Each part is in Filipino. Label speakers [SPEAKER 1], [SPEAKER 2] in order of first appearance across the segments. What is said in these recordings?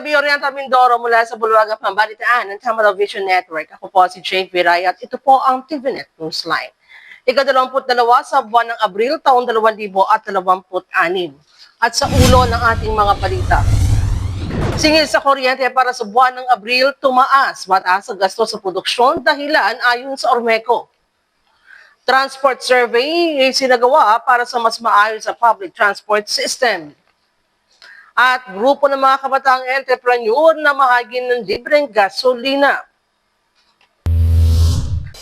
[SPEAKER 1] gabi, Oriental Mindoro mula sa Buluwaga, Pambalitaan ng Tamaraw Vision Network. Ako po si Jake Viray at ito po ang TVNet Newsline. Ika-22 sa buwan ng Abril, taong 2026. At sa ulo ng ating mga balita. Singil sa kuryente para sa buwan ng Abril, tumaas. Mataas ang gasto sa produksyon dahilan ayon sa Ormeco. Transport survey ay sinagawa para sa mas maayos sa public transport system. At grupo ng mga kabataang entrepreneur na mahagin ng libreng gasolina.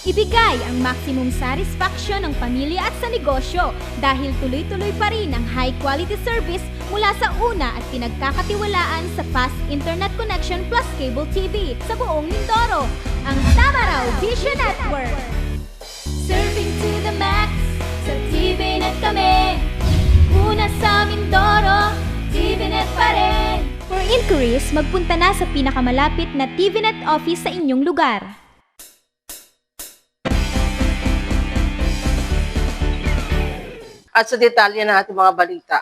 [SPEAKER 2] Ibigay ang maximum satisfaction ng pamilya at sa negosyo dahil tuloy-tuloy pa rin ang high-quality service mula sa una at pinagkakatiwalaan sa fast internet connection plus cable TV sa buong Mindoro, ang Tamaraw Vision Network. Serving to the max, sa TVNet kami. Una sa Mindoro, TVNet pa rin. For inquiries, magpunta na sa pinakamalapit na TVNet office sa inyong lugar.
[SPEAKER 1] At sa detalye ng ating mga balita.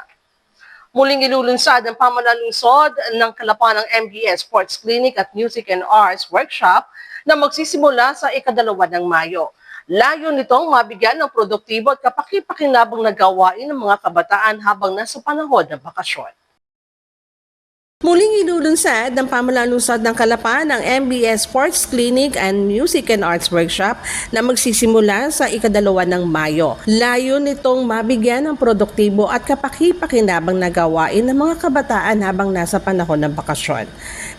[SPEAKER 1] Muling ilulunsad ang pamanalusod ng Kalapan ng MBS Sports Clinic at Music and Arts Workshop na magsisimula sa ika-2 ng Mayo. Layo nitong mabigyan ng produktibo at kapaki-pakinabang na gawain ng mga kabataan habang nasa panahon ng bakasyon. Muling ilulunsad ng pamanalusod ng Kalapan ng MBS Sports Clinic and Music and Arts Workshop na magsisimula sa ika-2 ng Mayo. Layo nitong mabigyan ng produktibo at kapaki-pakinabang na gawain ng mga kabataan habang nasa panahon ng bakasyon.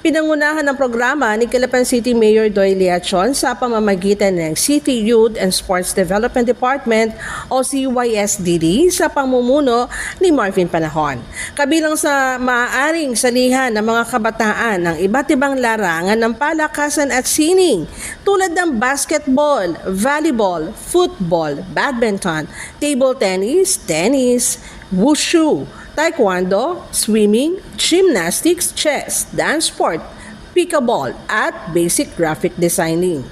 [SPEAKER 1] Pinangunahan ng programa ni Calapan City Mayor Doy Leachon sa pamamagitan ng City Youth and Sports Development Department o CYSDD sa pamumuno ni Marvin Panahon. Kabilang sa maaaring salihan ng mga kabataan ng iba't ibang larangan ng palakasan at sining tulad ng basketball, volleyball, football, badminton, table tennis, wushu, taekwondo, swimming, gymnastics, chess, dance sport, pickleball, at basic graphic designing.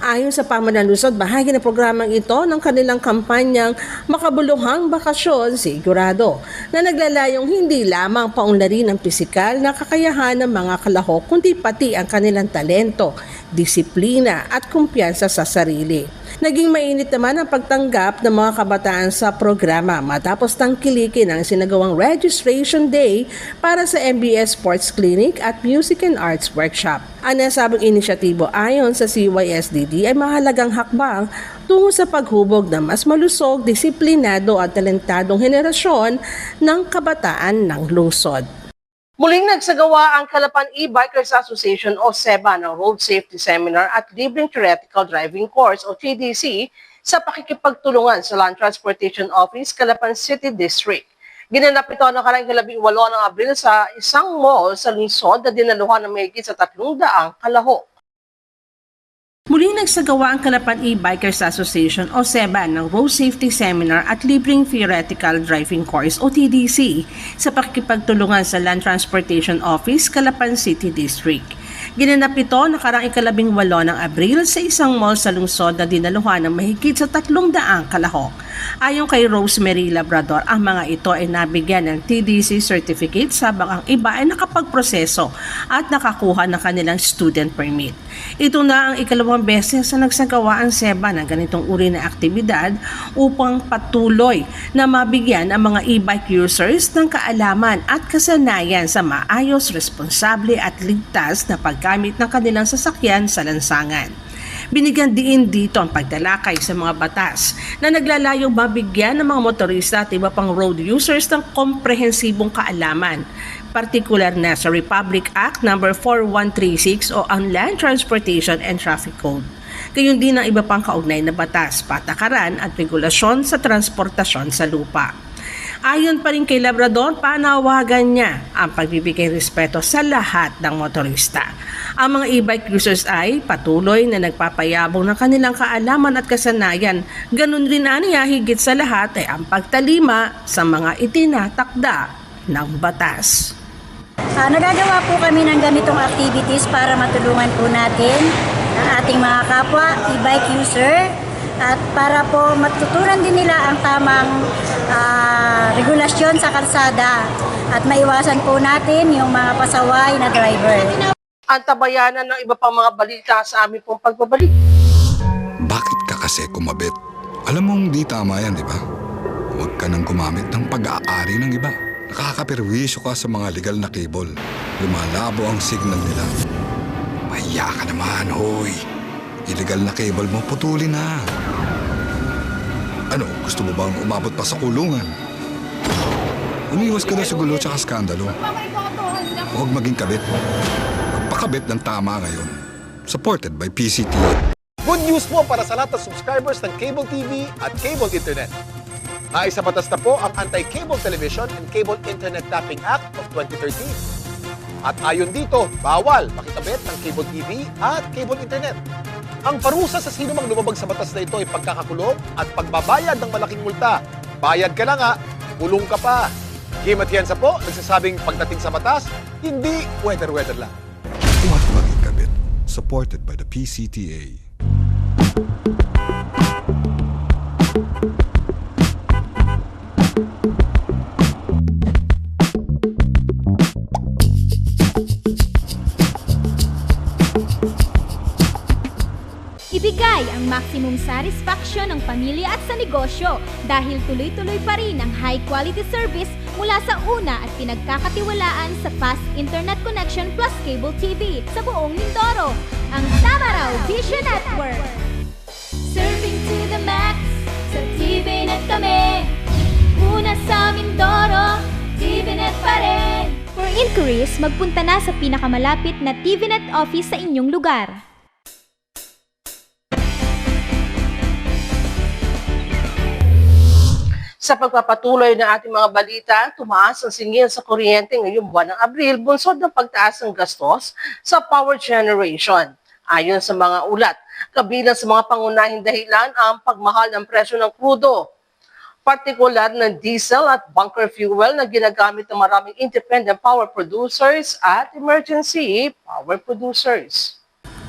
[SPEAKER 1] Ayon sa pamanalusod, bahagi ng programang ito ng kanilang kampanyang Makabuluhang Bakasyon Sigurado na naglalayong hindi lamang paunlarin ang pisikal na kakayahan ng mga kalahok kundi pati ang kanilang talento, disiplina at kumpiyansa sa sarili. Naging mainit naman ang pagtanggap ng mga kabataan sa programa matapos tangkilikin ang sinagawang registration day para sa MBS Sports Clinic at Music and Arts Workshop. Ang nasabing inisyatibo ayon sa CYSDD ay mahalagang hakbang tungo sa paghubog ng mas malusog, disiplinado at talentadong henerasyon ng kabataan ng lungsod. Muling nagsagawa ang Calapan E-Bikers Association o SEBA ng Road Safety Seminar at libreng Theoretical Driving Course o TDC sa pakikipagtulungan sa Land Transportation Office, Calapan City District. Ginanap ito ng karang 18 ng Abril sa isang mall sa lungsod na dinaluhan ng mahigit sa 300 kalahok. Muling nagsagawa ang Calapan E-Bikers Association o SEBA ng Road Safety Seminar at libreng Theoretical Driving Course o TDC sa pakikipagtulungan sa Land Transportation Office, Calapan City District. Ginanap ito nakarang 18 ng Abril sa isang mall sa lungsod na dinaluhan ng mahigit sa 300 kalahok. Ayon kay Rosemary Labrador, ang mga ito ay nabigyan ng TDC certificate habang ang iba ay nakapagproseso at nakakuha ng kanilang student permit. Ito na ang ikalawang beses na nagsagawa ang SEBA ng ganitong uri na aktibidad upang patuloy na mabigyan ang mga e-bike users ng kaalaman at kasanayan sa maayos, responsable at ligtas na paggamit ng kanilang sasakyan sa lansangan. Binigyan din dito ang pagtalakay sa mga batas na naglalayong mabigyan ng mga motorista at iba pang road users ng komprehensibong kaalaman, partikular na sa Republic Act No. 4136 o ang Land Transportation and Traffic Code. Gayon din ang iba pang kaugnay na batas, patakaran at regulasyon sa transportasyon sa lupa. Ayon pa rin kay Labrador, panawagan niya ang pagbibigay respeto sa lahat ng motorista. Ang mga e-bike users ay patuloy na nagpapayabong ng kanilang kaalaman at kasanayan. Ganun rin niya higit sa lahat ay ang pagtalima sa mga itinatakda ng batas.
[SPEAKER 3] Nagagawa po kami ng ganitong activities para matulungan po natin ang ating mga kapwa e-bike user at para po matuturan din nila ang tamang regulasyon sa kalsada at maiwasan po natin yung mga pasaway na driver.
[SPEAKER 1] Antabayanan ng iba pang mga balita sa aming pong pagbabalik.
[SPEAKER 4] Bakit ka kasi kumabit? Alam mong di tama yan, di ba? Huwag ka nang gumamit ng pag-aari ng iba. Nakakaperwisyo ka sa mga legal na cable. Lumalabo ang signal nila. Mahiya ka naman, hoy. Illegal na cable mo, putulin na. Ano, gusto mo bang umabot pa sa kulungan? Umiwas ka na sa gulo tsaka skandalo. Huwag maging kabit. Magpakabit ng tama ngayon. Supported by PCTO.
[SPEAKER 5] Good news po para sa lahat ng subscribers ng Cable TV at Cable Internet. Naisa batas na po ang Anti-Cable Television and Cable Internet Tapping Act of 2013. At ayon dito, bawal makikabit ng Cable TV at Cable Internet. Ang parusa sa sino mang lumabag sa batas na ito ay pagkakakulong at pagbabayad ng malaking multa. Bayad ka na nga, kulong ka pa. Kim Atienza po, nagsasabing pagdating sa batas, hindi weather-weather lang.
[SPEAKER 4] Huwag maging kabit. Supported by the PCTA.
[SPEAKER 2] Ibigay ang maximum satisfaction ng pamilya at sa negosyo dahil tuloy-tuloy pa rin ang high-quality service mula sa una at pinagkakatiwalaan sa fast internet connection plus cable TV sa buong Mindoro, ang Tamaraw Vision Network. Serving to the max, sa TVNet kami. Una sa Mindoro, TVNet pa rin. For inquiries, magpunta na sa pinakamalapit na TVNet office sa inyong lugar.
[SPEAKER 1] Sa pagpapatuloy ng ating mga balita, tumaas ang singil sa kuryente ngayong buwan ng Abril, bunsod ng pagtaas ng gastos sa power generation. Ayon sa mga ulat, kabilang sa mga pangunahing dahilan ang pagmahal ng presyo ng krudo, partikular ng diesel at bunker fuel na ginagamit ng maraming independent power producers at emergency power producers.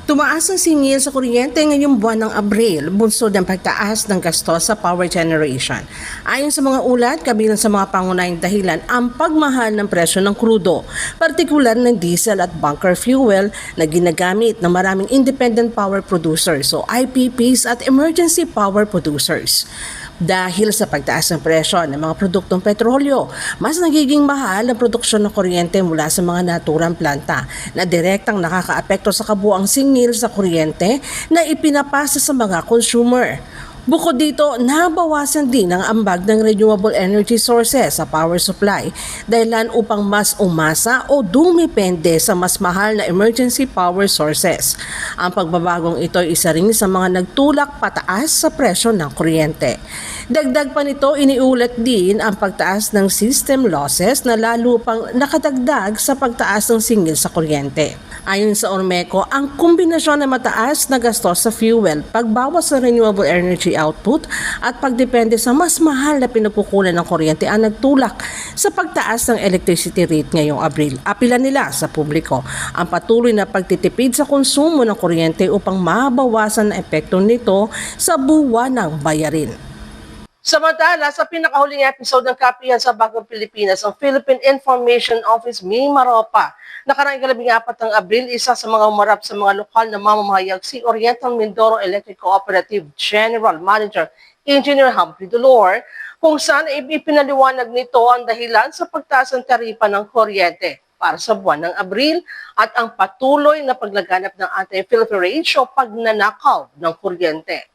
[SPEAKER 1] Tumaas ang singil sa kuryente ngayong buwan ng Abril, bunsod ng pagtaas ng gastos sa power generation. Ayon sa mga ulat, kabilang sa mga pangunahing dahilan ang pagmahal ng presyo ng krudo, partikular ng diesel at bunker fuel na ginagamit ng maraming independent power producers o IPPs at emergency power producers. Dahil sa pagtaas ng presyo ng mga produktong petrolyo, mas nagiging mahal ang produksyon ng kuryente mula sa mga naturang planta na direktang nakakaapekto sa kabuuang singil sa kuryente na ipinapasa sa mga consumer. Bukod dito, nabawasan din ang ambag ng renewable energy sources sa power supply dahilan upang mas umasa o dumepende sa mas mahal na emergency power sources. Ang pagbabagong ito ay isa rin sa mga nagtulak pataas sa presyo ng kuryente. Dagdag pa nito, iniulat din ang pagtaas ng system losses na lalo pang nakadagdag sa pagtaas ng singil sa kuryente. Ayon sa Ormeco, ang kombinasyon ng mataas na gastos sa fuel, pagbawas sa renewable energy output at pagdepende sa mas mahal na pinagkukunan ng kuryente ang nagtulak sa pagtaas ng electricity rate ngayong Abril. Apila nila sa publiko ang patuloy na pagtitipid sa konsumo ng kuryente upang mabawasan ang epekto nito sa buwan ng bayarin. Samantala, sa pinakahuling episode ng Kapihan sa Bagong Pilipinas, ang Philippine Information Office May Maropa, nakaraang 14 ng Abril, isa sa mga umarap sa mga lokal na mamamahayag si Oriental Mindoro Electric Cooperative General Manager Engineer Humphrey Dolor, kung saan ipinaliwanag nito ang dahilan sa pagtaas ng taripa ng kuryente para sa buwan ng Abril at ang patuloy na paglaganap ng anti-filterage o pagnanakaw ng kuryente.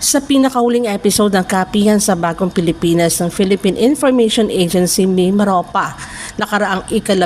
[SPEAKER 1] Sa pinakahuling episode ng Kapihan sa Bagong Pilipinas ng Philippine Information Agency May Maropa, nakaraang 14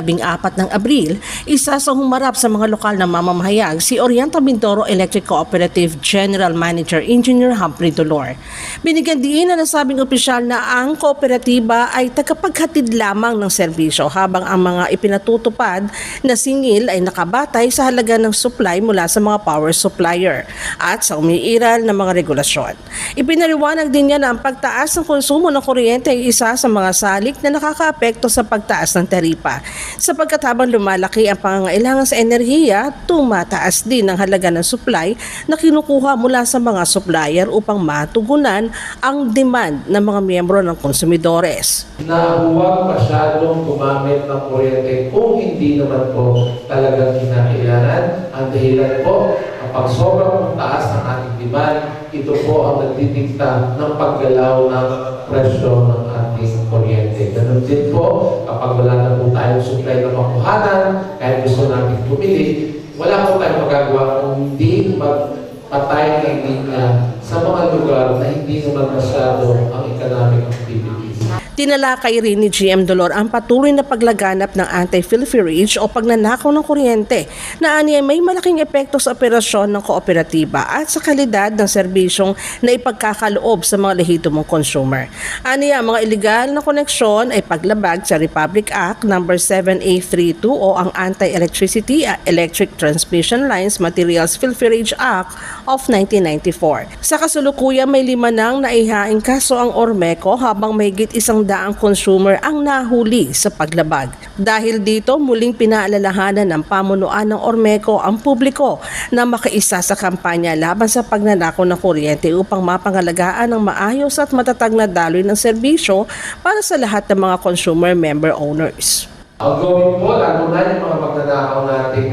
[SPEAKER 1] ng Abril, isa sa humarap sa mga lokal na mamamahayag si Oriental Mindoro Electric Cooperative General Manager Engineer Humphrey Dolor. Binigyan diin na nasabing opisyal na ang kooperatiba ay tagapaghatid lamang ng serbisyo habang ang mga ipinatutupad na singil ay nakabatay sa halaga ng supply mula sa mga power supplier at sa umiiral na mga regulasyon. operasyon. Ipinaliwanag din niya na ang pagtaas ng konsumo ng kuryente ay isa sa mga salik na nakakaapekto sa pagtaas ng taripa. Sapagkat habang lumalaki ang pangangailangan sa enerhiya, tumataas din ang halaga ng supply na kinukuha mula sa mga supplier upang matugunan ang demand ng mga miyembro ng konsumidores.
[SPEAKER 6] Na huwag masyadong gumamit ng kuryente kung hindi naman po talagang kinakailangan. Ang dahilan po, kapag sobrang taas ng ating demand, ito po ang nagdidikta ng paggalaw ng presyo ng ating kuryente. Ganun din po, kapag wala na po tayong supply na makuhanan, kahit gusto natin pumili, wala po tayong magagawa kung hindi magpatay ng linya sa mga lugar na hindi naman masyado ang economic activities.
[SPEAKER 1] Tinalakay rin ni GM Dolor ang patuloy na paglaganap ng anti-filferage o pagnanakaw ng kuryente na aniya may malaking epekto sa operasyon ng kooperatiba at sa kalidad ng serbisyong na ipagkakaloob sa mga lehitimong consumer. Aniya, ang mga illegal na koneksyon ay paglabag sa Republic Act No. 7832 o ang Anti-Electricity Electric Transmission Lines Materials Filferage Act of 1994. Sa kasulukuyan, may 5 nang naihaing kaso ang Ormeco habang mahigit 100 consumer ang nahuli sa paglabag. Dahil dito, muling pinaalalahanan ng pamunuan ng Ormeco ang publiko na makaisa sa kampanya laban sa pagnanakaw ng kuryente upang mapangalagaan ng maayos at matatag na daloy ng serbisyo para sa lahat ng mga consumer member owners.
[SPEAKER 6] Ang gawin po, lalo na yung mga magnanakaw natin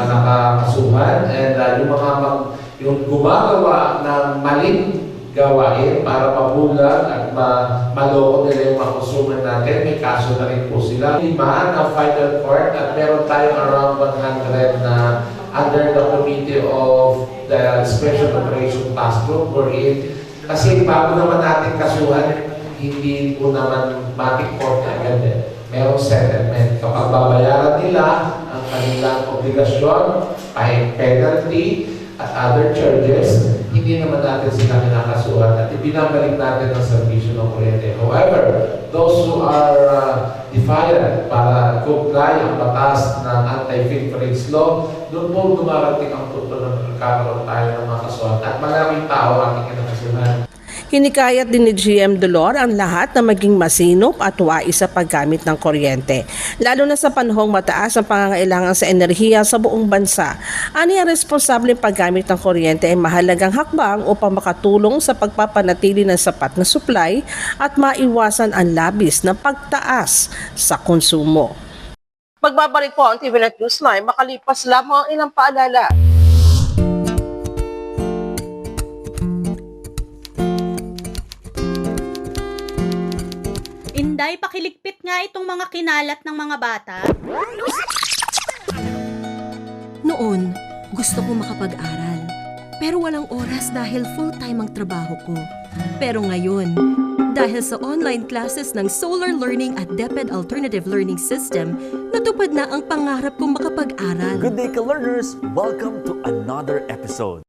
[SPEAKER 6] nakakasuhan and yung gumagawa ng maling gawain para mabulag at maloko nila yung mga consumer natin. May kaso na rin po sila. 5 ang final court at meron tayong around 100 na under the Committee of the Special Operation Task Group wherein kasi bago naman natin kasuhan, hindi po naman matik-court na agad eh. Merong settlement. Kapag babayaran nila ang kanilang obligasyon, penalty, at other charges, hindi naman natin sila kinakasuhan at ibinabalik natin ang servisyo ng kuryente. However, those who are defiant para comply ang batas ng anti-filferage law, doon po dumarating ang punto na magkakaroon tayo ng mga kasuhan at maraming tao ating kinakasuhan.
[SPEAKER 1] Hinikayat din ni GM Dolor ang lahat na maging masinop at wais sa paggamit ng kuryente, lalo na sa panahong mataas ang pangangailangan sa enerhiya sa buong bansa. Ani ang responsableng paggamit ng kuryente ay mahalagang hakbang upang makatulong sa pagpapanatili ng sapat na supply at maiwasan ang labis na pagtaas sa konsumo. Magbabalik po ang TVNet Newsline makalipas lamang ang ilang paalala.
[SPEAKER 7] Inday, pakiligpit nga itong mga kinalat ng mga bata.
[SPEAKER 8] Noon, gusto ko makapag-aral. Pero walang oras dahil full-time ang trabaho ko. Pero ngayon, dahil sa online classes ng Solar Learning at DepEd Alternative Learning System, natupad na ang pangarap kong makapag-aral.
[SPEAKER 9] Good day, ka-learners! Welcome to another episode.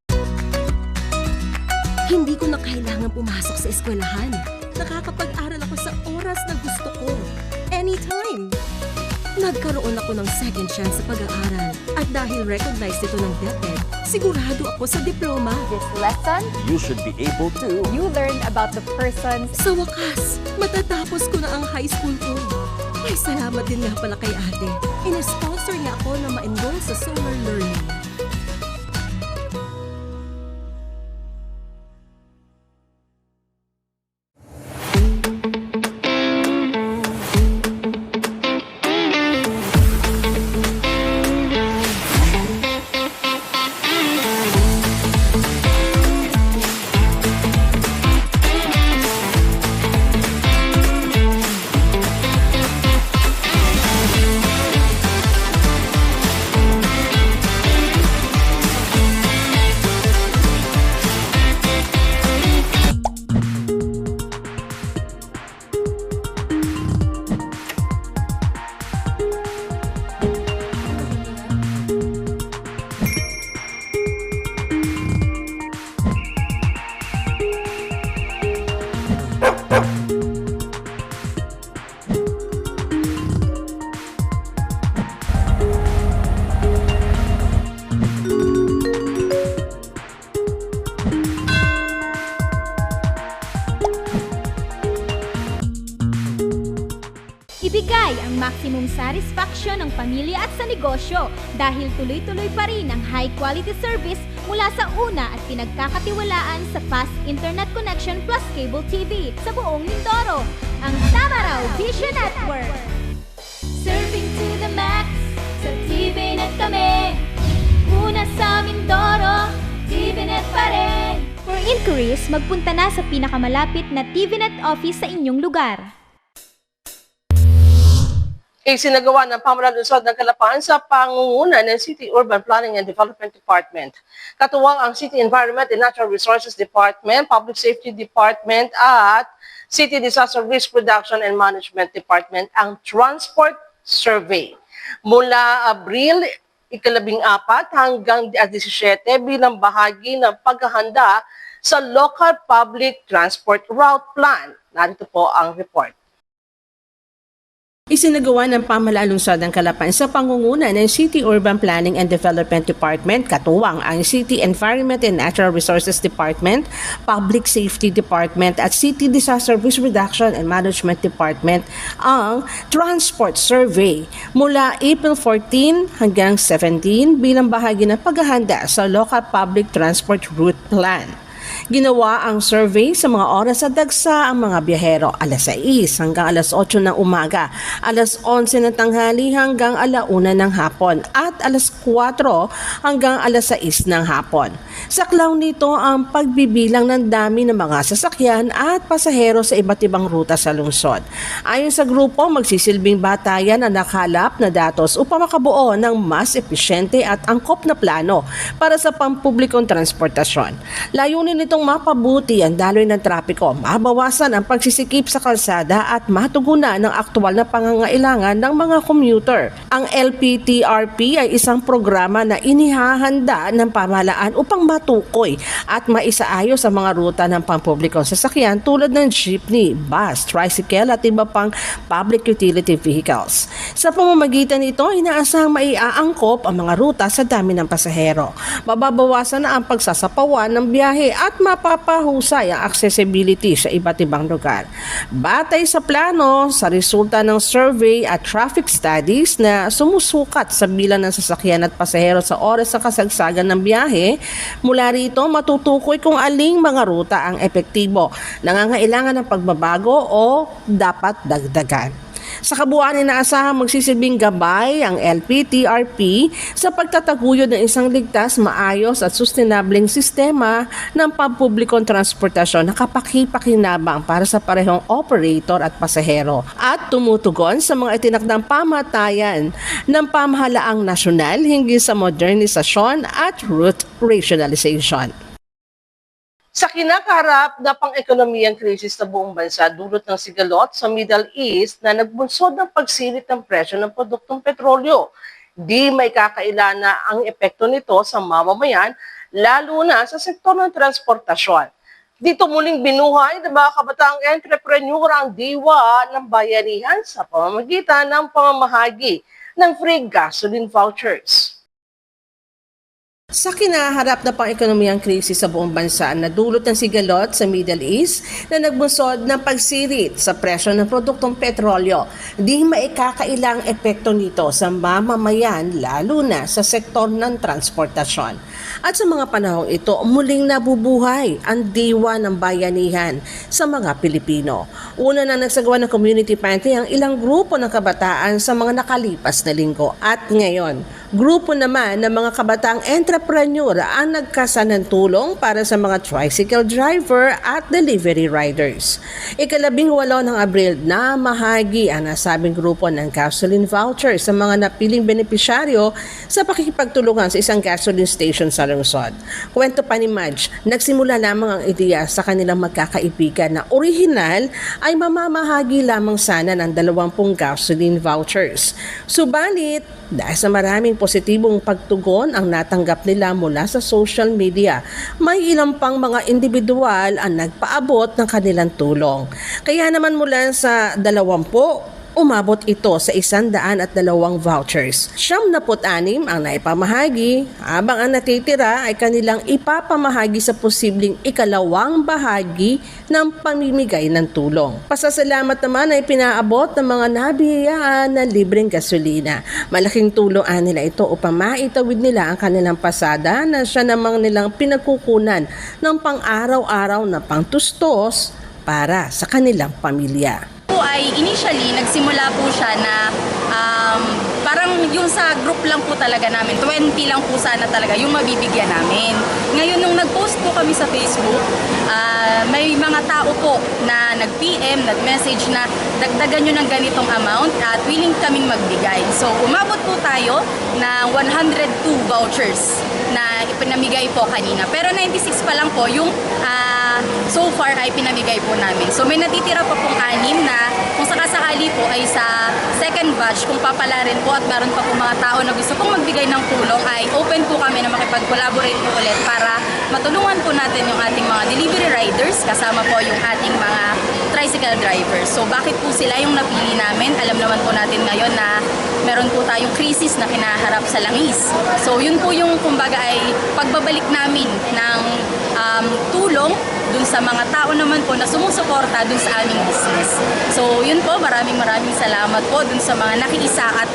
[SPEAKER 8] Hindi ko na kailangan pumasok sa eskwelahan. Nakakapag-aral ako sa oras na gusto ko. Anytime! Nagkaroon ako ng second chance sa pag-aaral. At dahil recognized ito ng DepEd, sigurado ako sa diploma.
[SPEAKER 10] This lesson,
[SPEAKER 9] You should be able to...
[SPEAKER 10] you learned about the persons.
[SPEAKER 8] Sa wakas, matatapos ko na ang high school ko. Ay, salamat din nga pala kay ate. Ina-sponsor niya ako na ma-enroll sa Solar Learning.
[SPEAKER 2] Bigay ang maximum satisfaction ng pamilya at sa negosyo dahil tuloy-tuloy pa rin ang high-quality service mula sa una at pinagkakatiwalaan sa fast internet connection plus cable TV sa buong Mindoro, ang Tamaraw Vision Network. Serving to the max, sa TVNet kami. Una sa Mindoro, TVNet pa rin. For inquiries, magpunta na sa pinakamalapit na TVNet office sa inyong lugar.
[SPEAKER 1] Isinagawa ng pamahalaan lungsod ng Calapan sa pangunguna ng City Urban Planning and Development Department. Katuwang ang City Environment and Natural Resources Department, Public Safety Department at City Disaster Risk Reduction and Management Department ang Transport Survey. Mula Abril 14 hanggang 17 bilang bahagi ng paghahanda sa Local Public Transport Route Plan. Narito po ang report. Isinagawa ng pamahalaan lungsod ng Calapan sa pangunguna ng City Urban Planning and Development Department, katuwang ang City Environment and Natural Resources Department, Public Safety Department at City Disaster Risk Reduction and Management Department ang Transport Survey mula April 14 hanggang 17 bilang bahagi ng paghahanda sa Local Public Transport Route Plan. Ginawa ang survey sa mga oras sa dagsa ang mga biyahero alas 6 hanggang alas 8 ng umaga, alas 11 ng tanghali hanggang alauna ng hapon at alas 4 hanggang alas 6 ng hapon. Saklaw nito ang pagbibilang ng dami ng mga sasakyan at pasahero sa iba't ibang ruta sa lungsod. Ayon sa grupo, magsisilbing batayan ang nakalap na datos upang makabuo ng mas epesyente at angkop na plano para sa pampublikong transportasyon. Layunin nitong mapabuti ang daloy ng trapiko, mabawasan ang pagsisikip sa kalsada at matugunan ng aktwal na pangangailangan ng mga commuter. Ang LPTRP ay isang programa na inihahanda ng pamahalaan upang matukoy at maisaayos sa mga ruta ng pampublikong sasakyan tulad ng jeepney, bus, tricycle at iba pang public utility vehicles. Sa pamamagitan nito, inaasahang maiaangkop ang mga ruta sa dami ng pasahero. Mababawasan na ang pagsasapawan ng biyahe at mapapahusay ang accessibility sa iba't ibang lugar. Batay sa plano, sa resulta ng survey at traffic studies na sumusukat sa bilang ng sasakyan at pasahero sa oras sa kasagsagan ng biyahe, mula rito matutukoy kung aling mga ruta ang epektibo, nangangailangan ng pagbabago o dapat dagdagan. Sa kabuuan, inaasahang magsisilbing gabay ang LPTRP sa pagtataguyod ng isang ligtas, maayos at sustainableng sistema ng pampublikong transportasyon na kapaki-pakinabang para sa parehong operator at pasahero at tumutugon sa mga itinakdang pamatayan ng pamahalaang nasyonal hinggil sa modernisasyon at route rationalization. Sa kinakaharap na pang-ekonomiyang krisis sa buong bansa dulot ng sigalot sa Middle East na nagbunsod ng pagsilit ng presyo ng produktong petrolyo, di may kakaila na ang epekto nito sa mamamayan, lalo na sa sektor ng transportasyon. Dito muling binuhay ng mga kabataang entrepreneur ang diwa ng bayanihan sa pamamagitan ng pamamahagi ng free gasoline vouchers. Sa kinaharap na pang-ekonomiyang krisis sa buong bansa na dulot ng sigalot sa Middle East na nagbunsod ng pagsirit sa presyo ng produktong petrolyo, di maikakailang epekto nito sa mamamayan lalo na sa sektor ng transportasyon. At sa mga panahong ito, muling nabubuhay ang diwa ng bayanihan sa mga Pilipino. Una na nagsagawa ng community pantry ang ilang grupo ng kabataan sa mga nakalipas na linggo at ngayon, grupo naman ng mga kabataang entrepreneur ang nagkasa ng tulong para sa mga tricycle driver at delivery riders. 18 ng Abril na mahagi ang nasabing grupo ng gasoline voucher sa mga napiling benepisyaryo sa pakikipagtulungan sa isang gasoline station sa lungsod. Kwento pa ni Madge, nagsimula lamang ang ideya sa kanilang magkakaibigan na orihinal ay mamamahagi lamang sana ng 20 gasoline vouchers. Subalit, dahil sa maraming positibong pagtugon ang natanggap nila mula sa social media, may ilang pang mga individual ang nagpaabot ng kanilang tulong. Kaya naman mula sa 20 Umabot ito sa 102 vouchers. 76 ang naipamahagi, habang ang natitira ay kanilang ipapamahagi sa posibleng ikalawang bahagi ng pamimigay ng tulong. Pasasalamat naman ay pinaabot ng mga nabiyayaan ng libreng gasolina. Malaking tulong nila ito upang maitawid nila ang kanilang pasada na siya namang nilang pinagkukunan ng pang-araw-araw na pangtustos para sa kanilang pamilya.
[SPEAKER 11] Po ay initially nagsimula po siya na parang yung sa group lang po talaga namin, 20 lang po sana talaga yung mabibigyan namin. Ngayon nung nag-post po kami sa Facebook, may mga tao po na nag-PM, nag-message na dagdagan nyo ng ganitong amount at willing kaming magbigay. So umabot po tayo ng 102 vouchers na ipinamigay po kanina. Pero 96 pa lang po yung so far ay pinamigay po namin. So may natitira pa pong 6 na kung sakasakali po ay sa second batch, kung papalarin po at meron pa po mga tao na gusto pong magbigay ng tulong, ay open po kami na makipag-collaborate po ulit para matulungan po natin yung ating mga delivery riders kasama po yung ating mga tricycle drivers. So bakit po sila yung napili namin? Alam naman po natin ngayon na meron po tayong krisis na kinaharap sa langis. So yun po yung kumbaga ay pagbabalik namin ng tulong dun sa mga tao naman po na sumusuporta dun sa aming business. So yun po, maraming salamat po dun sa mga nakiisa at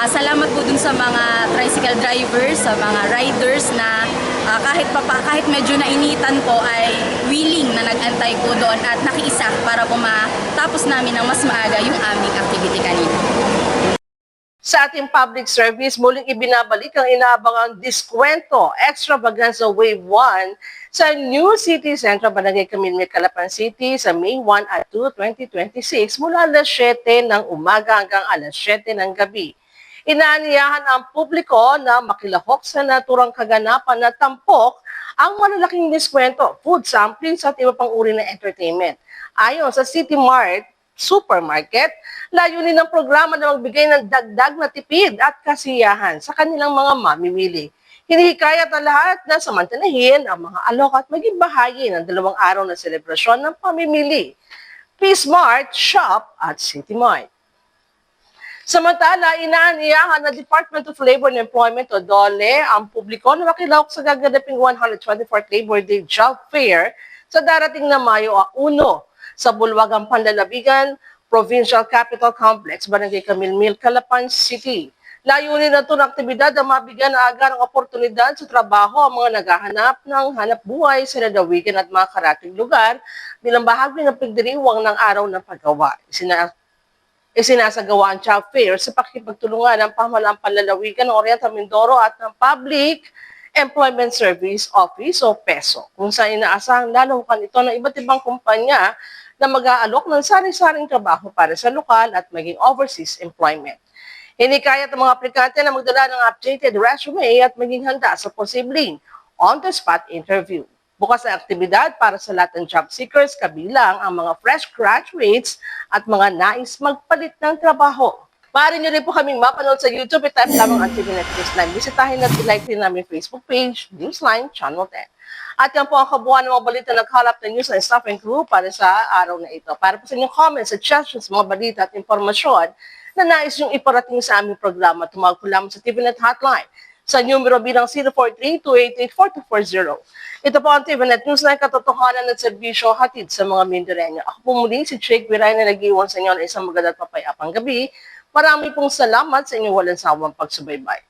[SPEAKER 11] salamat po dun sa mga tricycle drivers, sa mga riders na kahit medyo nainitan po ay willing na nag-antay po doon at nakiisa para po matapos namin ng mas maaga yung aming activity kanina.
[SPEAKER 1] Sa ating public service, muling ibinabalik ang inaabangang diskwento extravaganza Wave 1 sa New City Central, Barangay Camilme, Calapan City sa May 1 at 2, 2026 mula alas 7 ng umaga hanggang alas 7 ng gabi. Inaanyayahan ang publiko na makilahok sa naturang kaganapan na tampok ang malalaking diskwento, food sampling at iba pang uri ng entertainment. Ayon sa City Mart Supermarket, layunin ng programa na magbigay ng dagdag na tipid at kasiyahan sa kanilang mga mamimili. Hinihikayat ang lahat na samantalahin ang mga alok at maging bahagi ng 2 araw na selebrasyon ng pamimili. Peace Mart, Shop at City Mart. Samantala, inaaniyahan ng Department of Labor and Employment o DOLE ang publiko na makilahok sa gaganaping 124th Labor Day Job Fair sa darating na Mayo 1 sa Bulwagang Panlalabigan, Provincial Capital Complex, Barangay Camilmil, Calapan City. Layunin na ito ng aktibidad na mabigyan na agad ng oportunidad sa trabaho ang mga naghahanap ng hanap buhay sa lalawigan at mga karating lugar bilang bahagi ng pagdiriwang ng araw ng paggawa. Isinasagawa ang job fair sa pakikipagtulungan ng pamahalaang panlalawigan ng Oriental Mindoro at ng Public Employment Service Office o PESO, kung saan inaasahang lalahukan ito ng iba't ibang kumpanya na mag-aalok ng sari-saring trabaho para sa lokal at maging overseas employment. Hinikayat ang mga aplikante na magdala ng updated resume at maging handa sa posibleng on-the-spot interview. Bukas ang aktibidad para sa lahat ng job seekers, kabilang ang mga fresh graduates at mga nais magpalit ng trabaho. Maaari niyo rin po kaming mapanood sa YouTube. I-type lamang ang TVNet Newsline. Bisitahin at i-like din namin Facebook page, Newsline Channel 10. At yan po ang kabuuan ng mga balita na nagkalap ng Newsline staff and crew para sa araw na ito. Para po sa inyong comments, suggestions, mga balita at impormasyon na nais yung iparating sa aming programa, tumawag po lamang sa TVNet Hotline sa numero bilang 043-288-4240. Ito po ang TVNet Newsline, katotohanan at serbisyo hatid sa mga Mindoreño. Ako po muli si Jake Viray na nag-iwan sa inyo na isang magandang papayapang gabi. Marami pong salamat sa inyong walang sawang pagsubaybay.